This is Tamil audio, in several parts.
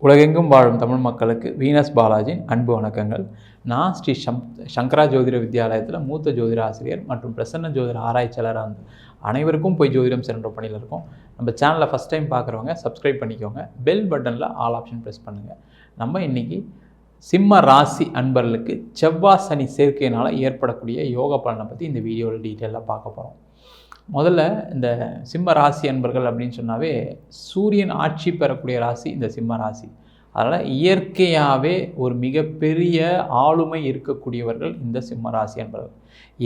உலகெங்கும் வாழும் தமிழ் மக்களுக்கு வீனஸ் பாலாஜியின் அன்பு வணக்கங்கள். நான் ஸ்ரீ சங்கரா ஜோதிட வித்யாலயத்தில் மூத்த ஜோதிட ஆசிரியர் மற்றும் பிரசன்ன ஜோதிட ஆராய்ச்சியாளராக வந்து அனைவருக்கும் போய் ஜோதிடம் சென்ற பணியில் இருக்கோம். நம்ம சேனலில் ஃபஸ்ட் டைம் பார்க்குறவங்க சப்ஸ்கிரைப் பண்ணிக்கோங்க. பெல் பட்டனில் ஆல் ஆப்ஷன் ப்ரெஸ் பண்ணுங்கள். நம்ம இன்றைக்கி சிம்ம ராசி அன்பர்களுக்கு செவ்வாய் சனி சேர்க்கையினால் ஏற்படக்கூடிய யோக பலனை பற்றி இந்த வீடியோவில் டீட்டெயிலாக பார்க்க போகிறோம். முதல்ல இந்த சிம்ம ராசி அன்பர்கள் அப்படின்னு சொன்னாவே சூரியன் ஆட்சி பெறக்கூடிய ராசி இந்த சிம்ம ராசி. அதனால் இயற்கையாகவே ஒரு மிகப்பெரிய ஆளுமை இருக்கக்கூடியவர்கள் இந்த சிம்ம ராசி அன்பர்கள்.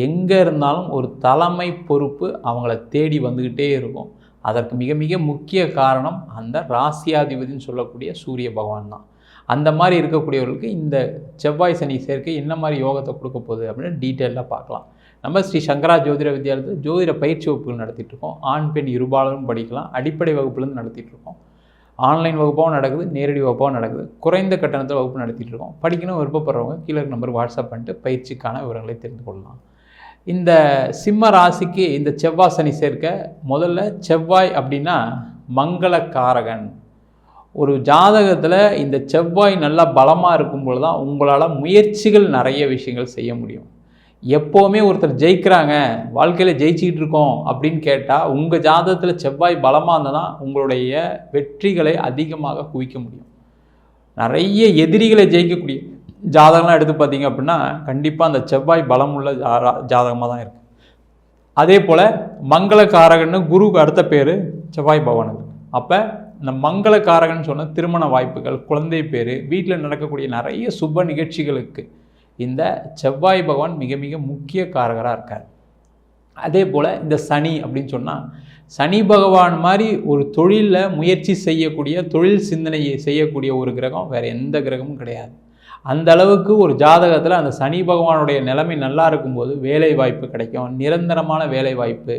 எங்கே இருந்தாலும் ஒரு தலைமை பொறுப்பு அவங்கள தேடி வந்துக்கிட்டே இருக்கும். அதற்கு மிக மிக முக்கிய காரணம் அந்த ராசியாதிபதினு சொல்லக்கூடிய சூரிய பகவான் தான். அந்த மாதிரி இருக்கக்கூடியவர்களுக்கு இந்த செவ்வாய் சனி சேர்க்கை என்ன மாதிரி யோகத்தை கொடுக்க போகுது அப்படின்னு டீட்டெயிலாக பார்க்கலாம். நம்ம ஸ்ரீ சங்கரா ஜோதிட வித்யாலயத்தில் ஜோதிட பயிற்சி வகுப்புகள் நடத்திட்டுருக்கோம். ஆண் பெண் இருபாலரும் படிக்கலாம். அடிப்படை வகுப்புலேருந்து நடத்திட்டுருக்கோம். ஆன்லைன் வகுப்பாகவும் நடக்குது, நேரடி வகுப்பாகவும் நடக்குது. குறைந்த கட்டணத்தில் வகுப்பு நடத்திட்டுருக்கோம். படிக்கணும் விருப்பப்படுறவங்க கீழே நம்பர் வாட்ஸ்அப் பண்ணிட்டு பயிற்சிக்கான விவரங்களை தெரிந்து கொள்ளலாம். இந்த சிம்ம ராசிக்கு இந்த செவ்வாய் சனி சேர்க்க முதல்ல செவ்வாய் அப்படின்னா மங்களக்காரகன். ஒரு ஜாதகத்தில் இந்த செவ்வாய் நல்லா பலமாக இருக்கும்போது தான் உங்களால் முயற்சிகள் நிறைய விஷயங்கள் செய்ய முடியும். எப்போவுமே ஒருத்தர் ஜெயிக்கிறாங்க, வாழ்க்கையில் ஜெயிச்சிக்கிட்டு இருக்கோம் அப்படின்னு கேட்டால் உங்கள் ஜாதகத்தில் செவ்வாய் பலமாக இருந்தால் தான் உங்களுடைய வெற்றிகளை அதிகமாக குவிக்க முடியும். நிறைய எதிரிகளை ஜெயிக்கக்கூடிய ஜாதகம்லாம் எடுத்து பார்த்தீங்க அப்படின்னா கண்டிப்பாக அந்த செவ்வாய் பலமுள்ள ஜாதகமாக தான் இருக்குது. அதே போல் மங்களக்காரகன்னு குருவுக்கு அடுத்த பேர் செவ்வாய் பகவானுக்கு. அப்போ இந்த மங்களக்காரகன் சொன்ன திருமண வாய்ப்புகள், குழந்தை பேர், வீட்டில் நடக்கக்கூடிய நிறைய சுப நிகழ்ச்சிகளுக்கு இந்த செவ்வாய் பகவான் மிக மிக முக்கிய காரகராக இருக்கார். அதே போல் இந்த சனி அப்படின்னு சொன்னால் சனி பகவான் மாதிரி ஒரு தொழிலில் முயற்சி செய்யக்கூடிய, தொழில் சிந்தனையை செய்யக்கூடிய ஒரு கிரகம் வேறு எந்த கிரகமும் கிடையாது. அந்த அளவுக்கு ஒரு ஜாதகத்தில் அந்த சனி பகவானுடைய நிலைமை நல்லா இருக்கும்போது வேலை வாய்ப்பு கிடைக்கும், நிரந்தரமான வேலை வாய்ப்பு.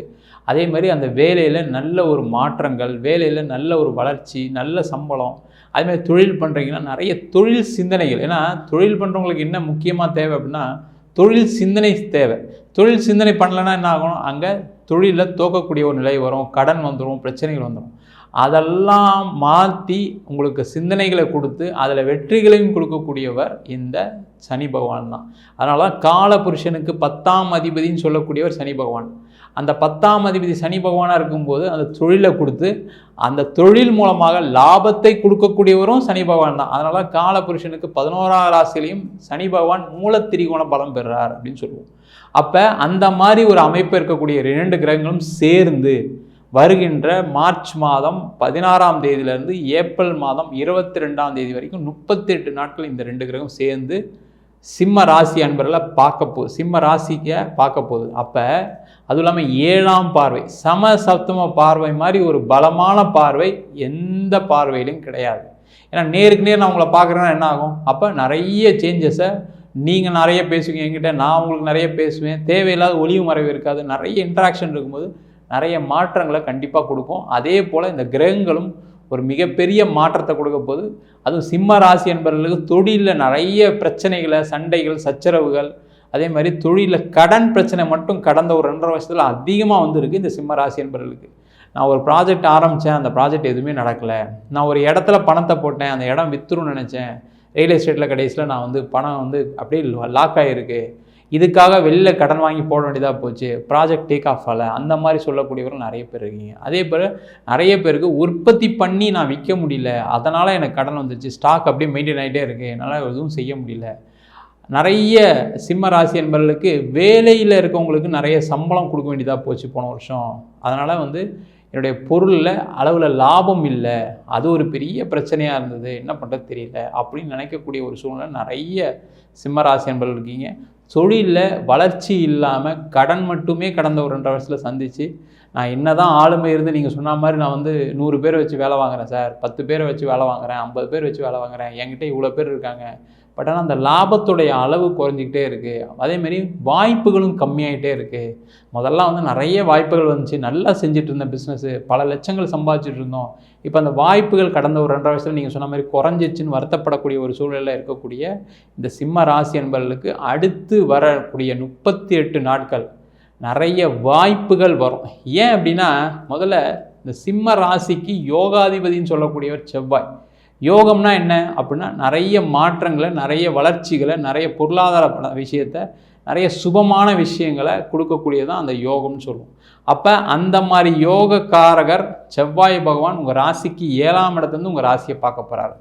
அதே மாதிரி அந்த வேலையில் நல்ல ஒரு மாற்றங்கள், வேலையில் நல்ல ஒரு வளர்ச்சி, நல்ல சம்பளம். அதுமாதிரி தொழில் பண்ணுறீங்கன்னா நிறைய தொழில் சிந்தனைகள். ஏன்னா தொழில் பண்ணுறவங்களுக்கு என்ன முக்கியமாக தேவை அப்படின்னா தொழில் சிந்தனை தேவை. தொழில் சிந்தனை பண்ணலைன்னா என்ன ஆகணும், அங்கே தொழிலில் தோக்கக்கூடிய ஒரு நிலை வரும், கடன் வந்துடும், பிரச்சனைகள் வந்துடும். அதெல்லாம் மாற்றி உங்களுக்கு சிந்தனைகளை கொடுத்து அதில் வெற்றிகளையும் கொடுக்கக்கூடியவர் இந்த சனி பகவான் தான். அதனால தான் கால புருஷனுக்கு 10ஆம் அதிபதினு சொல்லக்கூடியவர் சனி பகவான். அந்த 10ஆம் அதிபதி சனி பகவானாக இருக்கும்போது அந்த தொழிலை கொடுத்து அந்த தொழில் மூலமாக லாபத்தை கொடுக்கக்கூடியவரும் சனி பகவான் தான். அதனால கால புருஷனுக்கு 11ஆம் ராசிலையும் சனி பகவான் மூலத்திரிகோண பலம் பெறுறார் அப்படின்னு சொல்லுவோம். அப்போ அந்த மாதிரி ஒரு அமைப்பு இருக்கக்கூடிய 2 கிரகங்களும் சேர்ந்து வருகின்ற மார்ச் மாதம் 16ஆம் தேதியிலேருந்து ஏப்ரல் மாதம் 22ஆம் தேதி வரைக்கும் 38 நாட்கள் இந்த 2 கிரகம் சேர்ந்து சிம்ம ராசி அன்பர்களை சிம்ம ராசிக்கு பார்க்க போகுது. அப்போ அதுவும் இல்லாமல் 7ஆம் பார்வை, சமசப்தம பார்வை மாதிரி ஒரு பலமான பார்வை எந்த பார்வையிலும் கிடையாது. ஏன்னா நேருக்கு நேர் நான் உங்களை பார்க்குறேன்னா என்ன ஆகும், அப்போ நிறைய சேஞ்சஸை நீங்கள் நிறைய பேசுவீங்க என்கிட்ட, நான் உங்களுக்கு நிறைய பேசுவேன், தேவையில்லாத ஒளிவு மறைவு இருக்காது, நிறைய இன்ட்ராக்ஷன் இருக்கும்போது நிறைய மாற்றங்களை கண்டிப்பாக கொடுக்கும். அதே போல் இந்த கிரகங்களும் ஒரு மிகப்பெரிய மாற்றத்தை கொடுக்க போது. அதுவும் சிம்ம ராசி என்பவர்களுக்கு தொழிலில் நிறைய பிரச்சனைகளை, சண்டைகள், சச்சரவுகள், அதே மாதிரி தொழிலில் கடன் பிரச்சனை மட்டும் கடந்த ஒரு 2.5 வருஷத்தில் அதிகமாக வந்துருக்கு இந்த சிம்ம ராசி என்பவர்களுக்கு. நான் ஒரு ப்ராஜெக்ட் ஆரம்பித்தேன், அந்த ப்ராஜெக்ட் எதுவுமே நடக்கலை. நான் ஒரு இடத்துல பணத்தை போட்டேன், அந்த இடம் விற்றுருன்னு நினச்சேன், ரியல் எஸ்டேட்டில் கடைசியில் நான் பணம் அப்படியே லாக் ஆகிருக்கு, இதுக்காக வெளில கடன் வாங்கி போட வேண்டியதாக போச்சு, ப்ராஜெக்ட் டேக் ஆஃப் ஆகலை. அந்த மாதிரி சொல்லக்கூடியவர்கள் நிறைய பேர் இருக்கீங்க. அதே போல் நிறைய பேருக்கு உற்பத்தி பண்ணி நான் விற்க முடியல, அதனால் எனக்கு கடன் வந்துச்சு, ஸ்டாக் அப்படியே மெயின்டைன் ஆகிட்டே இருக்குது, என்னால் எதுவும் செய்ய முடியல. நிறைய சிம்ம ராசி என்பவர்களுக்கு வேலையில் இருக்கவங்களுக்கு நிறைய சம்பளம் கொடுக்க வேண்டியதாக போச்சு போன வருஷம், அதனால் என்னுடைய பொருளில் அளவில் லாபம் இல்லை, அது ஒரு பெரிய பிரச்சனையாக இருந்தது, என்ன பண்ணுறது தெரியல அப்படின்னு நினைக்கக்கூடிய ஒரு சூழ்நிலை நிறைய சிம்மராசி என்பவர்கள் இருக்கீங்க. தொழிலில் வளர்ச்சி இல்லாமல் கடன் மட்டுமே கடந்த ஒரு 2.5 வருஷத்தில் சந்தித்து நான் என்ன தான் ஆளுமை இருந்து நீங்கள் சொன்ன மாதிரி நான் 100 பேரை வச்சு வேலை வாங்குகிறேன் சார், 10 பேரை வச்சு வேலை வாங்குகிறேன், 50 பேர் வச்சு வேலை வாங்குகிறேன், என்கிட்ட இவ்வளோ பேர் இருக்காங்க, பட் ஆனால் அந்த லாபத்துடைய அளவு குறைஞ்சிக்கிட்டே இருக்குது, அதேமாரி வாய்ப்புகளும் கம்மியாகிட்டே இருக்குது. முதல்ல நிறைய வாய்ப்புகள் வந்துச்சு, நல்லா செஞ்சுட்டு இருந்த பிஸ்னஸ்ஸு, பல லட்சங்கள் சம்பாதிச்சுட்டு இருந்தோம், இப்போ அந்த வாய்ப்புகள் கடந்த ஒரு 2.5 வருஷத்தில் நீங்கள் சொன்ன மாதிரி குறைஞ்சிச்சுன்னு வருத்தப்படக்கூடிய ஒரு சூழ்நிலையில் இருக்கக்கூடிய இந்த சிம்ம ராசி என்பவர்களுக்கு அடுத்து வரக்கூடிய 38 நாட்கள் நிறைய வாய்ப்புகள் வரும். ஏன் அப்படின்னா முதல்ல இந்த சிம்ம ராசிக்கு யோகாதிபதினு சொல்லக்கூடியவர் செவ்வாய். யோகம்னா என்ன அப்படின்னா நிறைய மாற்றங்களை, நிறைய வளர்ச்சிகளை, நிறைய பொருளாதார விஷயத்தை, நிறைய சுபமான விஷயங்களை கொடுக்கக்கூடியதான் அந்த யோகம்னு சொல்லுவோம். அப்போ அந்த மாதிரி யோகக்காரகர் செவ்வாய் பகவான் உங்கள் ராசிக்கு 7ஆம் இடத்துலேருந்து உங்கள் ராசியை பார்க்க போகிறாரு.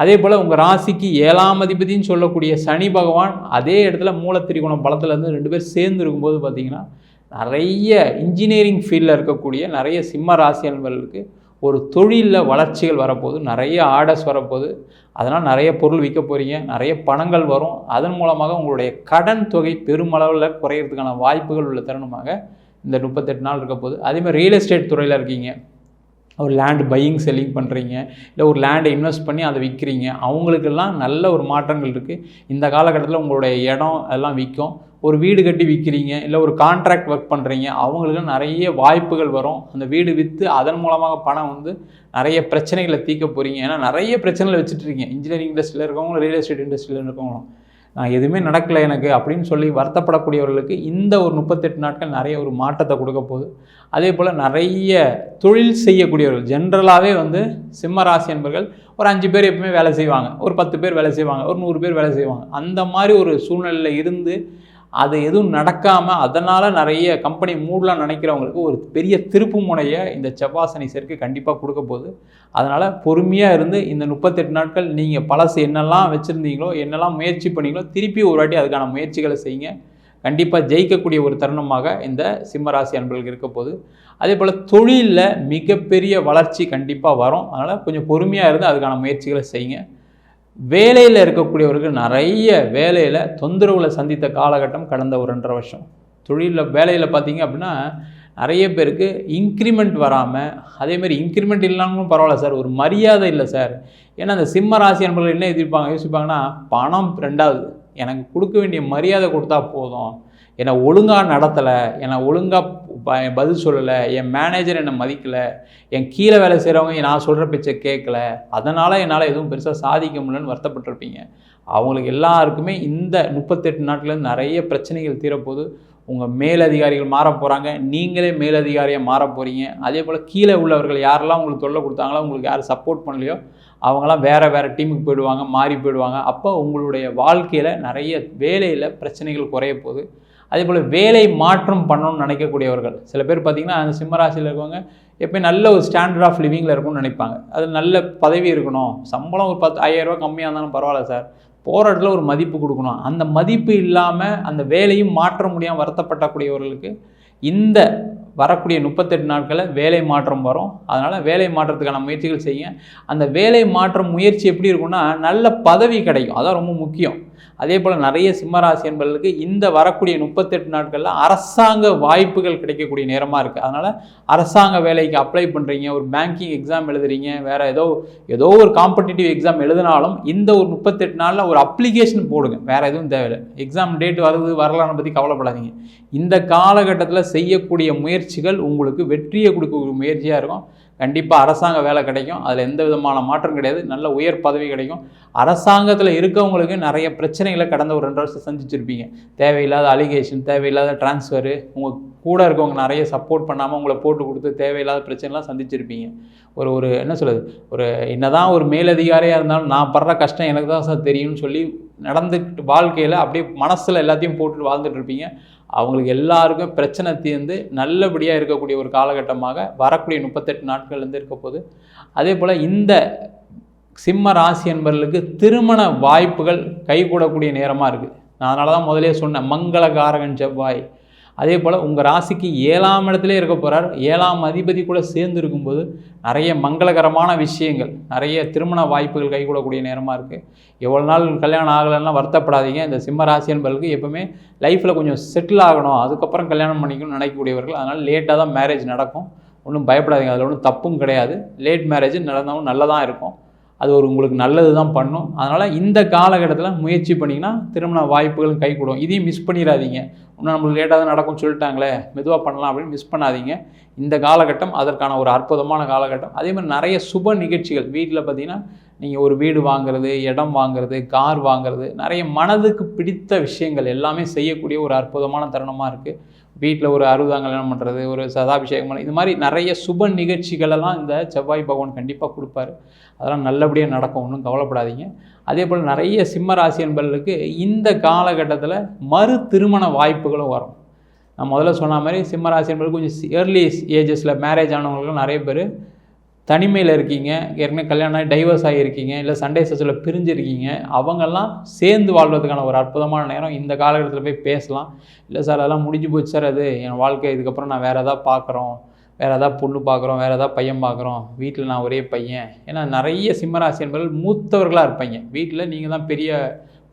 அதே போல் உங்கள் ராசிக்கு 7ஆம் அதிபதினு சொல்லக்கூடிய சனி பகவான் அதே இடத்துல மூலத்திரிகோணம் பலத்துலேருந்து 2 பேர் சேர்ந்து இருக்கும்போது பார்த்திங்கன்னா நிறைய இன்ஜினியரிங் ஃபீல்டில் இருக்கக்கூடிய நிறைய சிம்ம ராசி அன்பர்களுக்கு ஒரு தொழிலில் வளர்ச்சிகள் வரப்போகுது, நிறைய ஆர்டர்ஸ் வரப்போகுது. அதனால் நிறைய பொருள் விற்க போகிறீங்க, நிறைய பணங்கள் வரும். அதன் மூலமாக உங்களுடைய கடன் தொகை பெருமளவில் குறையிறதுக்கான வாய்ப்புகள் உள்ள தருணமாக இந்த 38 நாள் இருக்க போகுது. அதேமாதிரி ரியல் எஸ்டேட் துறையில் இருக்கீங்க, ஒரு லேண்ட் பையிங் செல்லிங் பண்ணுறீங்க, இல்லை ஒரு லேண்டை இன்வெஸ்ட் பண்ணி அதை விற்கிறீங்க, அவங்களுக்கெல்லாம் நல்ல ஒரு மாற்றங்கள் இருக்குது. இந்த காலகட்டத்தில் உங்களுடைய இடம் எல்லாம் விற்கும். ஒரு வீடு கட்டி விற்கிறீங்க, இல்லை ஒரு கான்ட்ராக்ட் ஒர்க் பண்ணுறீங்க, அவங்களுக்கு நிறைய வாய்ப்புகள் வரும். அந்த வீடு விற்று அதன் மூலமாக பணம் வந்து நிறைய பிரச்சனைகளை தீர்க்க போகிறீங்க. ஏன்னா நிறைய பிரச்சனைகளை வச்சுட்டு இருக்கீங்க. இன்ஜினியரிங் இண்டஸ்ட்ரியில் இருக்கவங்களும், ரியல் எஸ்டேட் இண்டஸ்ட்ரியில் இருக்கவங்களும் நான் எதுவுமே நடக்கலை எனக்கு அப்படின்னு சொல்லி வருத்தப்படக்கூடியவர்களுக்கு இந்த ஒரு 38 நாட்கள் நிறைய ஒரு மாற்றத்தை கொடுக்க போகுது. அதே போல் நிறைய தொழில் செய்யக்கூடியவர்கள் ஜென்ரலாகவே வந்து சிம்ம ராசி என்பர்கள் ஒரு 5 பேர் எப்பவுமே வேலை செய்வாங்க, ஒரு 10 பேர் வேலை செய்வாங்க, ஒரு 100 பேர் வேலை செய்வாங்க. அந்த மாதிரி ஒரு சூழ்நிலையில் இருந்து அது எதுவும் நடக்காமல் அதனால் நிறைய கம்பெனி மூடலாம் நினைக்கிறவங்களுக்கு ஒரு பெரிய திருப்பு முனையை இந்த செவ்வாய் சனி சேர்க்கை கண்டிப்பாக கொடுக்க போகுது. அதனால் பொறுமையாக இருந்து இந்த 38 நாட்கள் நீங்கள் பழசு என்னெல்லாம் வச்சுருந்தீங்களோ, என்னெல்லாம் முயற்சி பண்ணீங்களோ, திருப்பி ஒரு வாட்டி அதுக்கான முயற்சிகளை செய்யுங்க. கண்டிப்பாக ஜெயிக்கக்கூடிய ஒரு தருணமாக இந்த சிம்மராசி அன்பர்களுக்கு இருக்க போகுது. அதே போல் தொழிலில் மிகப்பெரிய வளர்ச்சி கண்டிப்பாக வரும். அதனால் கொஞ்சம் பொறுமையாக இருந்து அதுக்கான முயற்சிகளை செய்யுங்க. வேலையில் இருக்கக்கூடியவர்கள் நிறைய வேலையில் தொந்தரவில் சந்தித்த காலகட்டம் கடந்த ஒரு 2.5 வருஷம். தொழிலில் வேலையில் பார்த்தீங்க அப்படின்னா நிறைய பேருக்கு இன்க்ரிமெண்ட் வராமல், அதேமாதிரி இன்க்ரிமெண்ட் இல்லாமலும் பரவாயில்ல சார், ஒரு மரியாதை இல்லை சார். ஏன்னா அந்த சிம்ம ராசி அன்பர்கள் என்ன யோசிப்பாங்கன்னா பணம் 2வது, எனக்கு கொடுக்க வேண்டிய மரியாதை கொடுத்தா போதும், என்னை ஒழுங்காக நடத்தலை, என்னை ஒழுங்காக பதில் சொல்லலை, என் மேனேஜர் என்னை மதிக்கலை, என் கீழே வேலை செய்கிறவங்க நான் சொல்கிற பேச்சை கேட்கல, அதனால் என்னால் எதுவும் பெருசாக சாதிக்க முடியலன்னு வருத்தப்பட்டிருப்பீங்க. அவங்களுக்கு எல்லாருக்குமே இந்த 38 நாட்கள் நிறைய பிரச்சனைகள் தீரப்போகுது. உங்கள் மேலதிகாரிகள் மாற போகிறாங்க, நீங்களே மேலதிகாரியாக மாற போகிறீங்க. அதே போல் கீழே உள்ளவர்கள் யாரெல்லாம் உங்களுக்கு தொல்லை கொடுத்தாங்களோ, உங்களுக்கு யார் சப்போர்ட் பண்ணலையோ அவங்களாம் வேறு டீமுக்கு போயிடுவாங்க, மாறி போயிடுவாங்க. அப்போ உங்களுடைய வாழ்க்கையில் நிறைய வேலையில் பிரச்சனைகள் குறைய போகுது. அதே போல் வேலை மாற்றம் பண்ணணும்னு நினைக்கக்கூடியவர்கள் சில பேர் பார்த்திங்கன்னா அந்த சிம்மராசியில் இருக்கவங்க எப்போயும் நல்ல ஒரு ஸ்டாண்டர்ட் ஆஃப் லிவிங்கில் இருக்கணும்னு நினைப்பாங்க. அது நல்ல பதவி இருக்கணும், சம்பளம் ஒரு 10,000 ரூபா கம்மியாக இருந்தாலும் பரவாயில்ல சார், போகிற இடத்துல ஒரு மதிப்பு கொடுக்கணும். அந்த மதிப்பு இல்லாமல் அந்த வேலையும் மாற்ற முடியாமல் வருத்தப்படக்கூடியவர்களுக்கு இந்த வரக்கூடிய 38 நாட்களில் வேலை மாற்றம் வரும். அதனால் வேலை மாற்றத்துக்கான முயற்சிகள் செய்யுங்க. அந்த வேலை மாற்றம் முயற்சி எப்படி இருக்குன்னா நல்ல பதவி கிடைக்கும், அதான் ரொம்ப முக்கியம். அதே போல் நிறைய சிம்மராசி என்பவர்களுக்கு இந்த வரக்கூடிய 38 நாட்களில் அரசாங்க வாய்ப்புகள் கிடைக்கக்கூடிய நேரமாக இருக்குது. அதனால் அரசாங்க வேலைக்கு அப்ளை பண்ணுறீங்க, ஒரு பேங்கிங் எக்ஸாம் எழுதுறீங்க, வேறு ஏதோ ஒரு காம்படிட்டிவ் எக்ஸாம் எழுதினாலும் இந்த ஒரு 38 நாளில் ஒரு அப்ளிகேஷன் போடுங்க, வேறு எதுவும் தேவையில்லை. எக்ஸாம் டேட் வரலான்னு பற்றி கவலைப்படாதீங்க. இந்த காலகட்டத்தில் செய்யக்கூடிய முயற்சிகள் உங்களுக்கு வெற்றியை கொடுக்கக்கூடிய முயற்சியாக இருக்கும். கண்டிப்பாக அரசாங்க வேலை கிடைக்கும், அதில் எந்த விதமான மாற்றம் கிடையாது, நல்ல உயர் பதவி கிடைக்கும். அரசாங்கத்தில் இருக்கவங்களுக்கு நிறைய பிரச்சனைகளை கடந்த ஒரு 2 வருஷம் சந்திச்சிருப்பீங்க. தேவையில்லாத அலிகேஷன், தேவையில்லாத டிரான்ஸ்ஃபரு, உங்கள் கூட இருக்கவங்க நிறைய சப்போர்ட் பண்ணாமல் உங்களை போட்டு கொடுத்து தேவையில்லாத பிரச்சனைலாம் சந்திச்சிருப்பீங்க. ஒரு என்ன சொல்கிறது, ஒரு என்னதான் ஒரு மேலதிகாரியாக இருந்தாலும் நான் படுற கஷ்டம் எனக்கு தான் சார் தெரியும்னு சொல்லி நடந்துட்டு வாழ்க்கையில் அப்படியே மனசில் எல்லாத்தையும் போட்டு வாழ்ந்துட்டு இருப்பீங்க. அவங்களுக்கு எல்லாருக்கும் பிரச்சனை தீர்ந்து நல்லபடியாக இருக்கக்கூடிய ஒரு காலகட்டமாக வரக்கூடிய 38 நாட்கள்லேருந்து இருக்க போது. அதே போல் இந்த சிம்ம ராசி என்பவர்களுக்கு திருமண வாய்ப்புகள் கைகூடக்கூடிய நேரமாக இருக்குது. நான் அதனால தான் முதலே சொன்னேன், மங்களகாரகன் செவ்வாய். அதே போல் உங்கள் ராசிக்கு 7ஆம் இடத்துலேயே இருக்க போகிறார். 7ஆம் அதிபதி கூட சேர்ந்து இருக்கும்போது நிறைய மங்களகரமான விஷயங்கள், நிறைய திருமண வாய்ப்புகள் கைகூடக்கூடிய நேரமாக இருக்குது. எவ்வளோ நாள் கல்யாணம் ஆகலைன்னா வருத்தப்படாதீங்க. இந்த சிம்ம ராசி என்பவர்களுக்கு எப்பவுமே லைஃப்பில் கொஞ்சம் செட்டில் ஆகணும், அதுக்கப்புறம் கல்யாணம் பண்ணிக்கணும்னு நினைக்கக்கூடியவர்கள். அதனால் லேட்டாக தான் மேரேஜ் நடக்கும், ஒன்றும் பயப்படாதீங்க, அதில் ஒன்றும் தப்பும் கிடையாது. லேட் மேரேஜ் நடந்தாலும் நல்லதாக இருக்கும், அது உங்களுக்கு நல்லது தான் பண்ணும். அதனால் இந்த காலகட்டத்தில் முயற்சி பண்ணிங்கன்னா திருமண வாய்ப்புகளும் கைகூடும். இதையும் மிஸ் பண்ணிடாதீங்க. இன்னும் நம்மளுக்கு லேட்டாக தான் நடக்கும்னு சொல்லிட்டாங்களே, மெதுவாக பண்ணலாம் அப்படின்னு மிஸ் பண்ணாதீங்க. இந்த காலகட்டம் அதற்கான ஒரு அற்புதமான காலகட்டம். அதே மாதிரி நிறைய சுப நிகழ்ச்சிகள் வீட்டில் பார்த்திங்கன்னா நீங்கள் ஒரு வீடு வாங்குறது, இடம் வாங்குறது, கார் வாங்குறது, நிறைய மனதுக்கு பிடித்த விஷயங்கள் எல்லாமே செய்யக்கூடிய ஒரு அற்புதமான தருணமாக இருக்குது. வீட்டில் ஒரு 60ஆம் கல்யாணம் பண்ணுறது, ஒரு சதாபிஷேகம் பண்ண, இது மாதிரி நிறைய சுப நிகழ்ச்சிகளெல்லாம் இந்த செவ்வாய் பகவான் கண்டிப்பாக கொடுப்பாரு. அதெல்லாம் நல்லபடியாக நடக்கும், ஒன்றும் கவலைப்படாதீங்க. அதே போல் நிறைய சிம்ம ராசி என்பவர்களுக்கு இந்த காலகட்டத்தில் மறு திருமண வாய்ப்புகளும் வரும். நான் முதல்ல சொன்ன மாதிரி சிம்ம ராசி என்பது கொஞ்சம் ஏர்லி ஏஜஸில் மேரேஜ் ஆனவங்களும் நிறைய பேர் தனிமையில் இருக்கீங்க, ஏற்கனவே கல்யாணம் ஆகி டைவர்ஸ் ஆகியிருக்கீங்க, இல்லை சண்டே சர்ச்சில் பிரிஞ்சிருக்கீங்க, அவங்கெல்லாம் சேர்ந்து வாழ்வதற்கான ஒரு அற்புதமான நேரம். இந்த காலகட்டத்தில் போய் பேசலாம். இல்லை சார் அதெல்லாம் முடிஞ்சு போச்சு சார், அது என் வாழ்க்கை, இதுக்கப்புறம் நான் வேறு எதாவது பார்க்குறோம், வேறு எதாவது பொண்ணு பார்க்குறோம், வேறு எதாவது பையன் பார்க்குறோம், வீட்டில் நான் ஒரே பையன். ஏன்னா நிறைய சிம்மராசி என்பவர்கள் மூத்தவர்களாக இருப்பீங்க, வீட்டில் நீங்கள் தான் பெரிய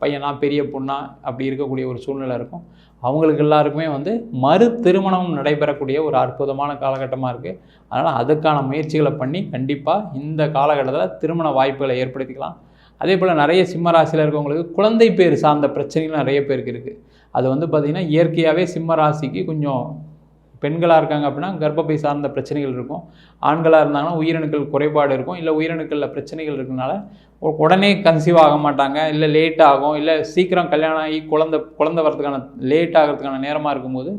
பையனா பெரிய பொண்ணா அப்படி இருக்கக்கூடிய ஒரு சூழ்நிலை இருக்கும். அவங்களுக்கு எல்லாருக்குமே மறு திருமணம் நடைபெறக்கூடிய ஒரு அற்புதமான காலகட்டமாக இருக்குது. அதனால் அதுக்கான முயற்சிகளை பண்ணி கண்டிப்பாக இந்த காலகட்டத்தில் திருமண வாய்ப்புகளை ஏற்படுத்திக்கலாம். அதே போல் நிறைய சிம்ம ராசியில் இருக்கவங்களுக்கு குழந்தை பேர் சார்ந்த பிரச்சனைகள் நிறைய பேருக்கு இருக்குது. அது பார்த்திங்கன்னா இயற்கையாகவே சிம்ம ராசிக்கு கொஞ்சம் பெண்களாக இருக்காங்க அப்படின்னா கர்ப்பப்பை சார்ந்த பிரச்சனைகள் இருக்கும். ஆண்களாக இருந்தாங்கன்னா உயிரணுக்கள் குறைபாடு இருக்கும், இல்லை உயிரணுக்களில் பிரச்சனைகள் இருக்கிறதுனால உடனே கன்சீவ் ஆக மாட்டாங்க, இல்லை லேட் ஆகும், இல்லை சீக்கிரம் கல்யாணம் ஆகி குழந்தை வரதுக்கான லேட் ஆகிறதுக்கான நேரமாக இருக்கும்போது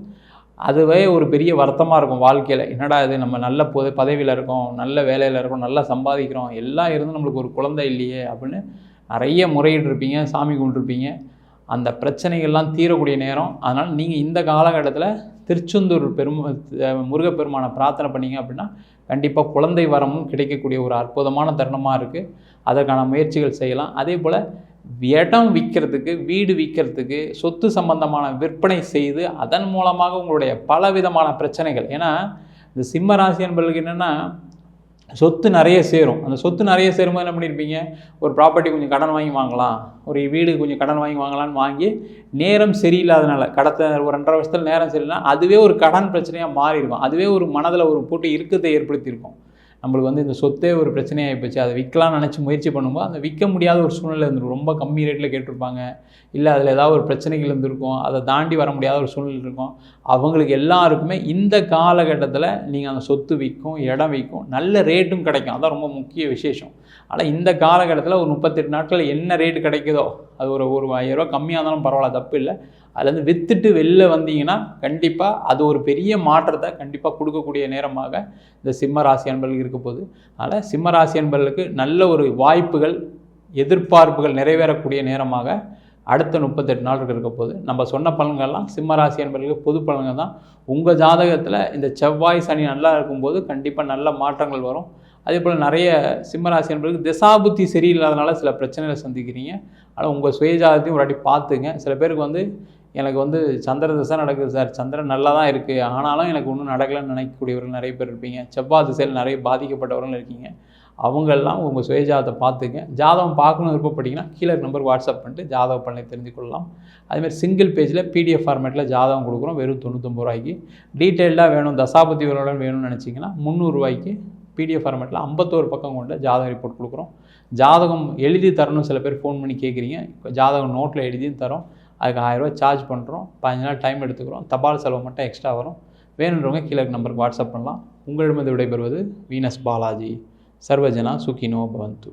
அதுவே ஒரு பெரிய வருத்தமாக இருக்கும் வாழ்க்கையில். என்னடா இது, நம்ம நல்ல பதவியில் இருக்கோம், நல்ல வேலையில் இருக்கோம், நல்லா சம்பாதிக்கிறோம், எல்லாம் இருந்து நம்மளுக்கு ஒரு குழந்தை இல்லையே அப்படின்னு நிறைய முறையிட்டிருப்பீங்க, சாமி கும்பிட்டுருப்பீங்க. அந்த பிரச்சனைகள்லாம் தீரக்கூடிய நேரம். அதனால் நீங்கள் இந்த காலகட்டத்தில் திருச்செந்தூர் முருகப்பெருமானை பிரார்த்தனை பண்ணிங்க அப்படின்னா கண்டிப்பாக குழந்தை வரமும் கிடைக்கக்கூடிய ஒரு அற்புதமான தருணமாக இருக்குது. அதற்கான முயற்சிகள் செய்யலாம். அதே போல் இடம் விற்கிறதுக்கு, வீடு விற்கிறதுக்கு, சொத்து சம்பந்தமான விற்பனை செய்து அதன் மூலமாக உங்களுடைய பலவிதமான பிரச்சனைகள், ஏன்னா இந்த சிம்ம ராசி என்பவர்களுக்கு என்னென்னா சொத்து நிறைய சேரும். அந்த சொத்து நிறைய சேரும்போது என்ன பண்ணியிருப்பீங்க, ஒரு ப்ராப்பர்ட்டி கொஞ்சம் கடன் வாங்கி வாங்கலாம், ஒரு வீடு கொஞ்சம் கடன் வாங்கி வாங்கலான்னு வாங்கி நேரம் சரியில்லாதனால கடத்த ஒரு 2.5 வருஷத்தில் நேரம் சரியில்லைனா அதுவே ஒரு கடன் பிரச்சனையாக மாறியிருக்கும். அதுவே ஒரு மனதில் ஒரு போட்டு இறுக்கத்தை ஏற்படுத்தியிருக்கும். நம்மளுக்கு இந்த சொத்தே ஒரு பிரச்சனையாகி போச்சு, அதை விற்கலாம்னு நினச்சி முயற்சி பண்ணும்போது அந்த விற்க முடியாத ஒரு சூழ்நிலை இருந்திருக்கும். ரொம்ப கம்மி ரேட்டில் கேட்டிருப்பாங்க, இல்லை அதில் ஏதாவது ஒரு பிரச்சனைகள் இருந்திருக்கும், அதை தாண்டி வர முடியாத ஒரு சூழ்நிலை இருக்கும். அவங்களுக்கு எல்லாருக்குமே இந்த காலகட்டத்தில் நீங்கள் அந்த சொத்து விற்கும், இடம் விற்கும், நல்ல ரேட்டும் கிடைக்கும். அதான் ரொம்ப முக்கிய விசேஷம். ஆனால் இந்த காலகட்டத்தில் ஒரு 38 நாட்கள் என்ன ரேட்டு கிடைக்குதோ, அது ஒரு 1000 ரூபா கம்மியாக இருந்தாலும் பரவாயில்ல, தப்பு இல்லை. அதுலேருந்து விற்றுட்டு வெளில வந்தீங்கன்னா கண்டிப்பாக அது ஒரு பெரிய மாற்றத்தை கண்டிப்பாக கொடுக்கக்கூடிய நேரமாக இந்த சிம்ம ராசி அன்பர்களுக்கு இருக்க போகுது. அதனால் சிம்ம ராசி அன்பர்களுக்கு நல்ல ஒரு வாய்ப்புகள், எதிர்பார்ப்புகள் நிறைவேறக்கூடிய நேரமாக அடுத்த 38 நாள் இருக்க போகுது. நம்ம சொன்ன பலன்கள்லாம் சிம்ம ராசி அன்பர்களுக்கு பொது பலன்கள் தான். உங்கள் ஜாதகத்தில் இந்த செவ்வாய் சனி நல்லா இருக்கும்போது கண்டிப்பாக நல்ல மாற்றங்கள் வரும். அதே போல் நிறைய சிம்மராசி என்பதுக்கு திசாபுத்தி சரியில்லாதனால சில பிரச்சனைகளை சந்திக்கிறீங்க. ஆனால் உங்கள் சுயஜாதத்தையும் ஒரு வாட்டி பார்த்துங்க. சில பேருக்கு எனக்கு சந்திர திசை நடக்குது சார், சந்திரன் நல்லா தான் இருக்குது, ஆனாலும் எனக்கு ஒன்றும் நடக்கலைன்னு நினைக்கக்கூடியவர்கள் நிறைய பேர் இருப்பீங்க. செவ்வாய் திசையில் நிறைய பாதிக்கப்பட்டவர்கள் இருக்கீங்க. அவங்கெல்லாம் உங்கள் சுயஜாதத்தை பார்த்துங்க. ஜாதகம் பார்க்கணும் விருப்பப்பட்டீங்கன்னா கீழே நம்பருக்கு வாட்ஸ்அப் பண்ணிட்டு ஜாதக பலனை தெரிஞ்சு கொள்ளலாம். அதுமாதிரி சிங்கிள் பேஜில் PDF ஃபார்மேட்டில் ஜாதகம் கொடுக்குறோம், வெறும் 99 ரூபாய்க்கு. டீட்டெயில்டாக வேணும், தசாபதி விவரம் வேணும்னு நினச்சிங்கன்னா 300 ரூபாய்க்கு PDF ஃபார்மேட்டில் 51 பக்கம் கொண்ட ஜாதக ரிப்போர்ட் கொடுக்குறோம். ஜாதகம் எழுதி தரணும், சில பேர் ஃபோன் பண்ணி கேட்குறீங்க. ஜாதகம் நோட்டில் எழுதியும் தரோம், அதுக்கு 1000 ரூபா சார்ஜ் பண்ணுறோம். 15 நாள் டைம் எடுத்துக்கிறோம். தபால் செலவு மட்டும் எக்ஸ்ட்ரா வரும். வேணுன்றவங்க கீழே நம்பருக்கு வாட்ஸ்அப் பண்ணலாம். உங்களிடமிருந்து விடைபெறுவது வீனஸ் பாலாஜி. சர்வஜனா சுகினோ பவந்து.